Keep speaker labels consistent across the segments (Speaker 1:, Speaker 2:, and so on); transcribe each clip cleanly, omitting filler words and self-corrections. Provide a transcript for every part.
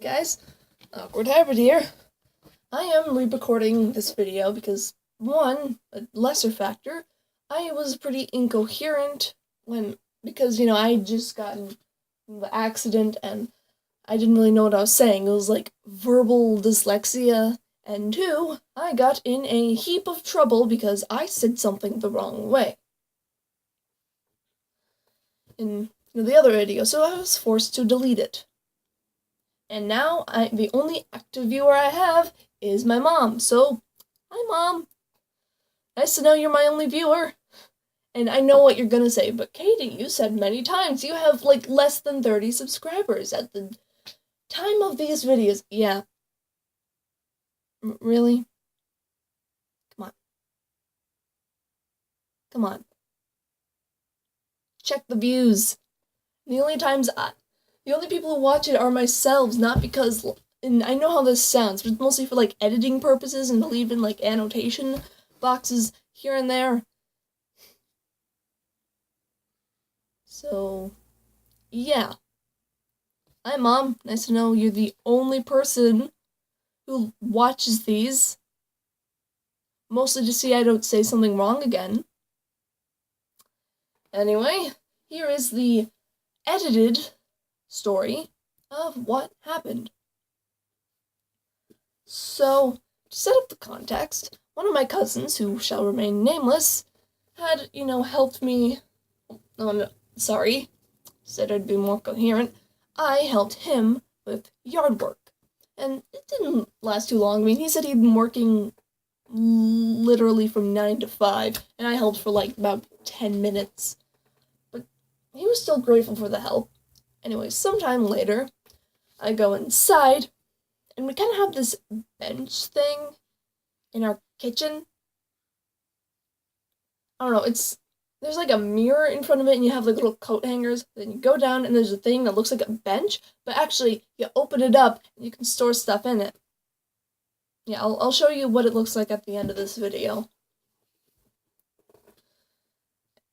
Speaker 1: Guys, Awkward Hybrid here. I am re-recording this video because, one, a lesser factor, I was pretty incoherent because I just gotten the accident and I didn't really know what I was saying. It was like verbal dyslexia. And two, I got in a heap of trouble because I said something the wrong way in the other video, so I was forced to delete it. And now the only active viewer I have is my mom. So, hi Mom. Nice to know you're my only viewer. And I know what you're gonna say, but Katie, you said many times you have like less than 30 subscribers at the time of these videos. Yeah. Really? Come on. Come on. Check the views. The only people who watch it are myself, not because, and I know how this sounds, but it's mostly for like editing purposes and to leave in like annotation boxes here and there. So, yeah. Hi Mom, nice to know you're the only person who watches these. Mostly to see I don't say something wrong again. Anyway, here is the edited story of what happened. So, to set up the context, one of my cousins, who shall remain nameless, had, helped me. Oh, no, sorry. Said I'd be more coherent. I helped him with yard work. And it didn't last too long. I mean, he said he'd been working literally from 9 to 5, and I helped for like about 10 minutes. But he was still grateful for the help. Anyway, sometime later, I go inside, and we kind of have this bench thing in our kitchen. I don't know, there's like a mirror in front of it, and you have like little coat hangers. Then you go down, and there's a thing that looks like a bench, but actually, you open it up, and you can store stuff in it. Yeah, I'll show you what it looks like at the end of this video.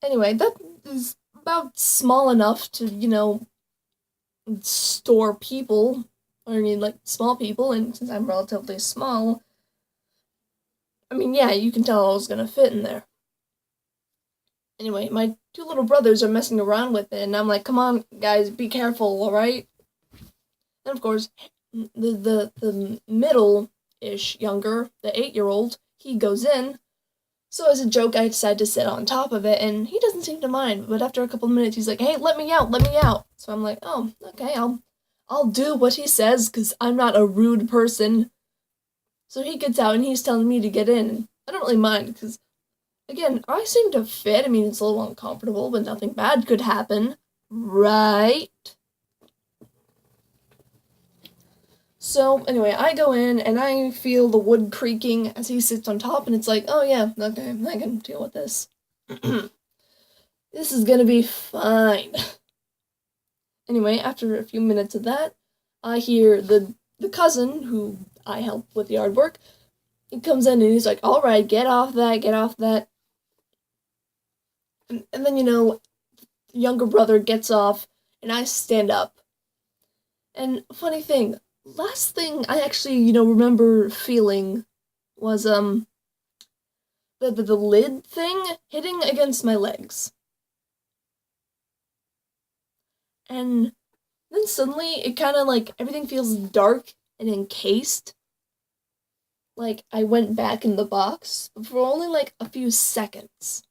Speaker 1: Anyway, that is about small enough to, store people, or like small people, and since I'm relatively small, I mean, yeah, you can tell I was gonna fit in there. Anyway, my two little brothers are messing around with it, and I'm like, come on, guys, be careful, alright? And of course, the middle-ish younger, the 8-year-old, he goes in. So as a joke, I decide to sit on top of it, and he doesn't seem to mind, but after a couple minutes, he's like, hey, let me out. So I'm like, oh, okay, I'll do what he says, because I'm not a rude person. So he gets out, and he's telling me to get in, and I don't really mind, because, again, I seem to fit. I mean, it's a little uncomfortable, but nothing bad could happen, right? So, anyway, I go in, and I feel the wood creaking as he sits on top, and it's like, oh yeah, okay, I can deal with this. This is gonna be fine. Anyway, after a few minutes of that, I hear the cousin, who I help with yard work, he comes in and he's like, alright, get off that. And then, the younger brother gets off, and I stand up. And funny thing, last thing I actually, remember feeling was, the lid thing hitting against my legs. And then suddenly, it kind of like, everything feels dark and encased. Like, I went back in the box for only like a few seconds.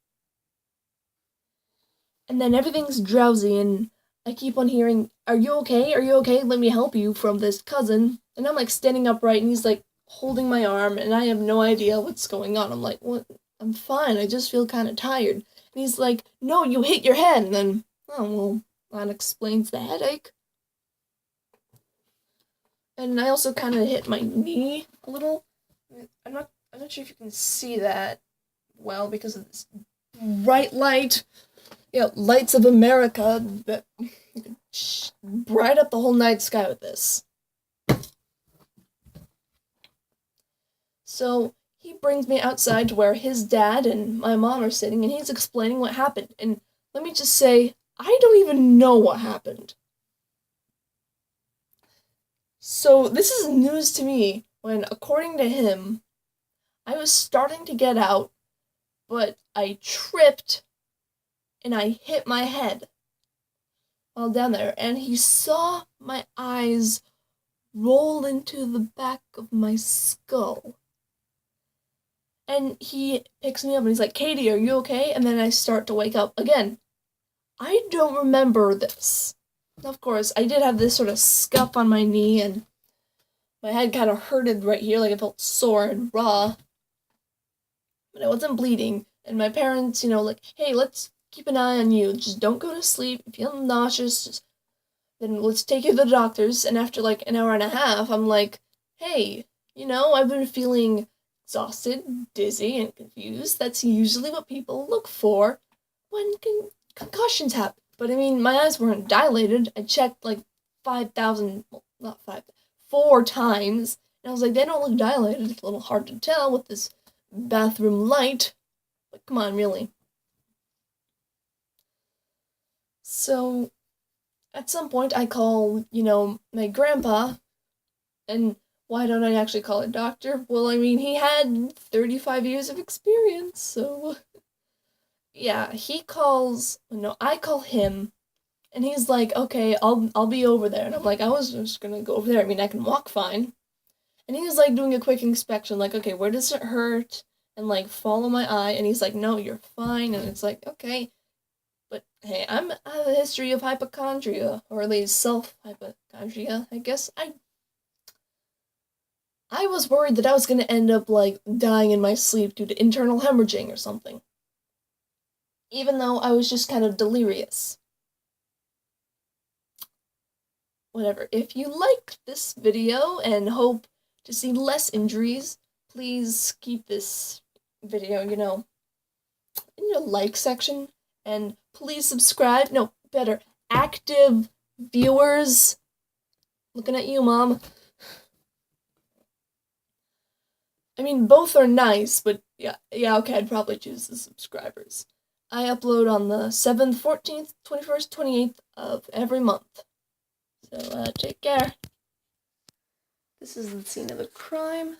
Speaker 1: And then everything's drowsy, and I keep on hearing, are you okay? Let me help you, from this cousin. And I'm like standing upright, and he's like holding my arm, and I have no idea what's going on. I'm like, what? I'm fine, I just feel kind of tired. And he's like, no, you hit your head. And then, oh, well, that explains the headache. And I also kind of hit my knee a little. I'm not sure if you can see that well because of this bright light. Lights of America that bright up the whole night sky with this. So he brings me outside to where his dad and my mom are sitting, and he's explaining what happened. And let me just say, I don't even know what happened. So this is news to me when, according to him, I was starting to get out, but I tripped and I hit my head while down there, and he saw my eyes roll into the back of my skull. And he picks me up and he's like, Katie, are you okay? And then I start to wake up again. I don't remember this. Of course, I did have this sort of scuff on my knee, and my head kind of hurted right here, like it felt sore and raw. But I wasn't bleeding. And my parents, like, hey, let's keep an eye on you. Just don't go to sleep. If you feel nauseous, then let's take you to the doctors. And after like an hour and a half, I'm like, hey, I've been feeling exhausted, dizzy, and confused. That's usually what people look for when concussions happen. But I mean, my eyes weren't dilated. I checked like 5,000, well, not 5, 4 times. And I was like, they don't look dilated. It's a little hard to tell with this bathroom light. But come on, really. So, at some point, I call, my grandpa, and why don't I actually call a doctor? Well, I mean, he had 35 years of experience, so yeah, he calls, no, I call him, and he's like, okay, I'll be over there. And I'm like, I was just gonna go over there. I mean, I can walk fine. And he was like doing a quick inspection, like, okay, where does it hurt? And like follow my eye, and he's like, no, you're fine. And it's like, okay, but hey, I have a history of hypochondria, or at least self-hypochondria, I guess. I was worried that I was gonna end up like dying in my sleep due to internal hemorrhaging or something. Even though I was just kind of delirious. Whatever. If you like this video and hope to see less injuries, please keep this video, in your like section. And please subscribe. No, better, active viewers. Looking at you, Mom. I mean, both are nice, but yeah, okay, I'd probably choose the subscribers. I upload on the 7th, 14th, 21st, 28th of every month. So, take care. This is the scene of a crime.